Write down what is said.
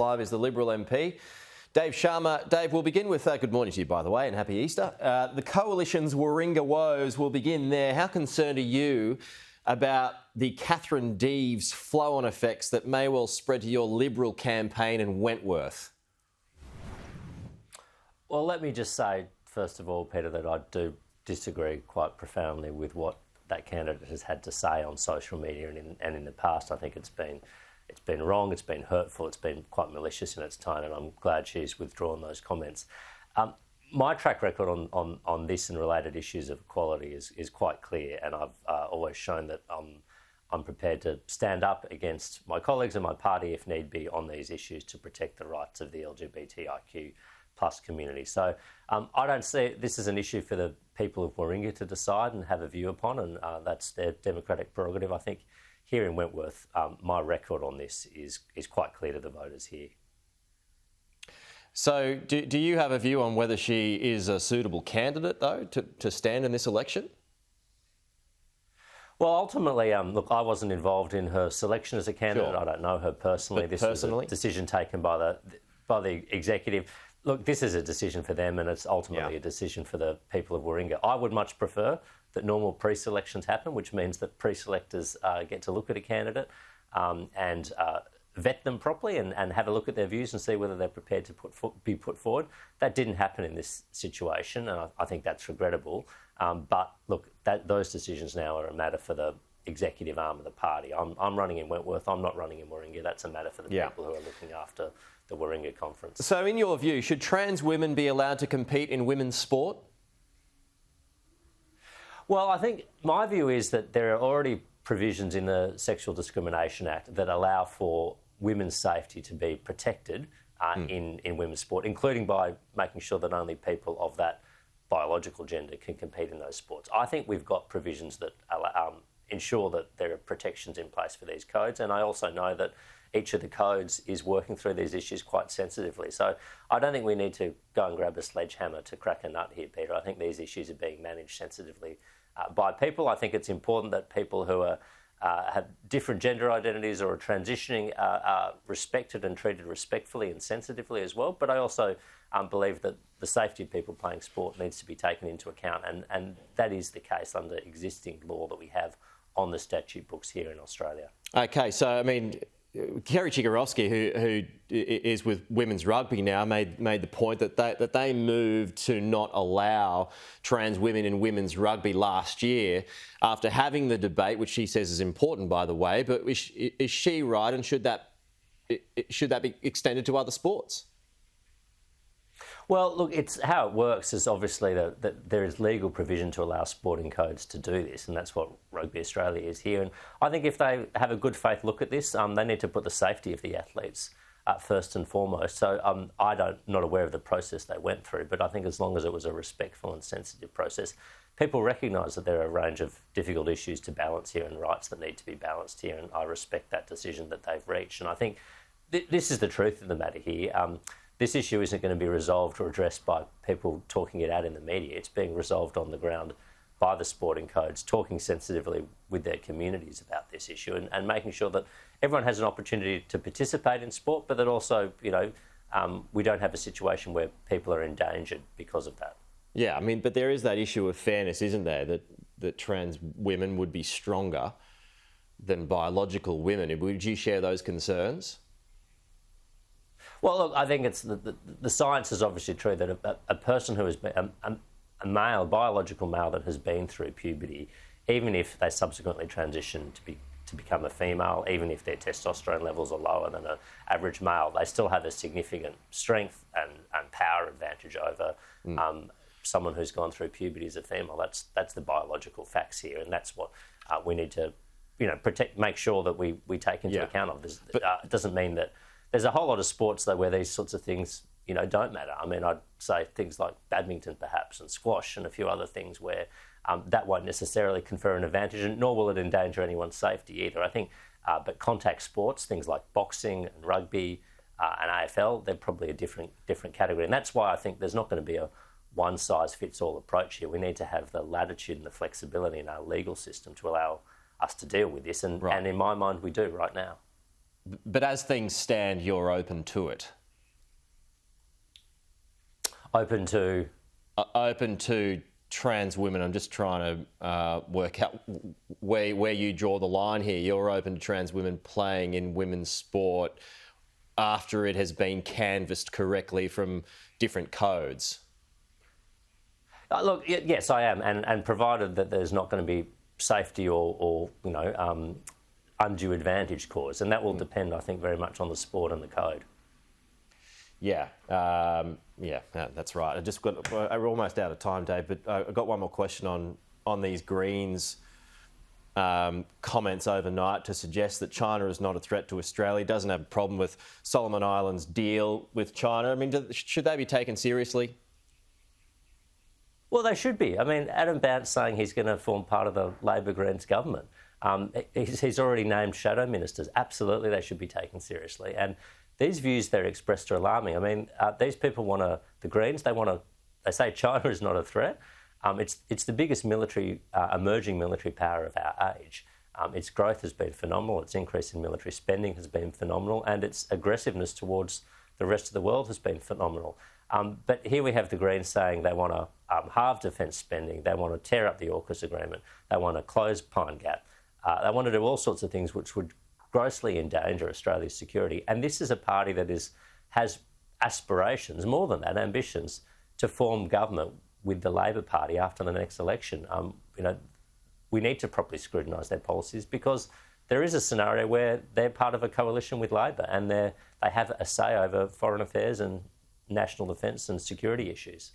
Live is the Liberal MP, Dave Sharma. Dave, we'll begin with, good morning to you, by the way, and happy Easter. The Coalition's Warringah woes will begin there. How concerned are you about the Catherine Deves flow-on effects that may well spread to your Liberal campaign in Wentworth? Well, let me just say, first of all, Peter, that I do disagree quite profoundly with what that candidate has had to say on social media and in the past. I think it's been wrong, it's been hurtful, it's been quite malicious in its tone, and I'm glad she's withdrawn those comments. My track record on this and related issues of equality is quite clear, and I've always shown that I'm prepared to stand up against my colleagues and my party if need be on these issues to protect the rights of the LGBTIQ plus community. So I don't see this as an issue for the people of Warringah to decide and have a view upon, and that's their democratic prerogative. I think here in Wentworth, my record on this is quite clear to the voters here. So do you have a view on whether she is a suitable candidate, though, to stand in this election? Well, ultimately, look, I wasn't involved in her selection as a candidate. Sure. I don't know her personally. This was a decision taken by the executive. Look, this is a decision for them, and it's ultimately a decision for the people of Warringah. I would much prefer that normal pre-selections happen, which means that pre-selectors get to look at a candidate and vet them properly and have a look at their views and see whether they're prepared to be put forward. That didn't happen in this situation, and I think that's regrettable. But look, those decisions now are a matter for the executive arm of the party. I'm running in Wentworth. I'm not running in Warringah. That's a matter for the people who are looking after the Warringah conference. So in your view, should trans women be allowed to compete in women's sport? Well, I think my view is that there are already provisions in the Sexual Discrimination Act that allow for women's safety to be protected in women's sport, including by making sure that only people of that biological gender can compete in those sports. I think we've got provisions that ensure that there are protections in place for these codes, and I also know that each of the codes is working through these issues quite sensitively. So I don't think we need to go and grab a sledgehammer to crack a nut here, Peter. I think these issues are being managed sensitively by people. I think it's important that people who have different gender identities or are transitioning are respected and treated respectfully and sensitively as well. But I also believe that the safety of people playing sport needs to be taken into account, and that is the case under existing law that we have on the statute books here in Australia. Okay, so I mean, Kerry Chigorowski, who is with women's rugby now, made the point that they moved to not allow trans women in women's rugby last year after having the debate, which she says is important, by the way. But is she right, and should that be extended to other sports? Well, look, it's how it works is obviously that there is legal provision to allow sporting codes to do this, and that's what Rugby Australia is here. And I think if they have a good faith look at this, they need to put the safety of the athletes first and foremost. So I'm not aware of the process they went through, but I think as long as it was a respectful and sensitive process, people recognise that there are a range of difficult issues to balance here and rights that need to be balanced here, and I respect that decision that they've reached. And I think this is the truth of the matter here. This issue isn't going to be resolved or addressed by people talking it out in the media. It's being resolved on the ground by the sporting codes, talking sensitively with their communities about this issue and making sure that everyone has an opportunity to participate in sport, but that also, we don't have a situation where people are endangered because of that. Yeah, I mean, but there is that issue of fairness, isn't there, that trans women would be stronger than biological women. Would you share those concerns? Well, look, I think it's the science is obviously true that a person who has been a male, biological male that has been through puberty, even if they subsequently transition to become a female, even if their testosterone levels are lower than an average male, they still have a significant strength and power advantage over someone who's gone through puberty as a female. That's the biological facts here, and that's what we need to, protect, make sure that we take into account of. It doesn't mean that. There's a whole lot of sports, though, where these sorts of things, don't matter. I mean, I'd say things like badminton, perhaps, and squash, and a few other things where that won't necessarily confer an advantage, and nor will it endanger anyone's safety either. I think, but contact sports, things like boxing and rugby and AFL, they're probably a different category, and that's why I think there's not going to be a one-size-fits-all approach here. We need to have the latitude and the flexibility in our legal system to allow us to deal with this, and in my mind, we do right now. But as things stand, you're open to it. Open to? Open to trans women. I'm just trying to work out where you draw the line here. You're open to trans women playing in women's sport after it has been canvassed correctly from different codes. Look, yes, I am, and provided that there's not going to be safety or undue advantage caused, and that will depend, I think, very much on the sport and the code. Yeah, that's right. We're almost out of time, Dave, but I got one more question on these Greens comments overnight to suggest that China is not a threat to Australia, doesn't have a problem with Solomon Islands' deal with China. I mean, should they be taken seriously? Well, they should be. I mean, Adam Bandt's saying he's going to form part of the Labor Greens government. He's already named shadow ministers. Absolutely, they should be taken seriously. And these views they're expressed are alarming. I mean, these people the Greens, they say China is not a threat. It's the biggest emerging military power of our age. Its growth has been phenomenal. Its increase in military spending has been phenomenal. And its aggressiveness towards the rest of the world has been phenomenal. But here we have the Greens saying they want to halve defence spending, they want to tear up the AUKUS agreement, they want to close Pine Gap, they want to do all sorts of things which would grossly endanger Australia's security. And this is a party that has aspirations, more than that, ambitions, to form government with the Labor Party after the next election. We need to properly scrutinise their policies because there is a scenario where they're part of a coalition with Labor and they have a say over foreign affairs and national defence and security issues.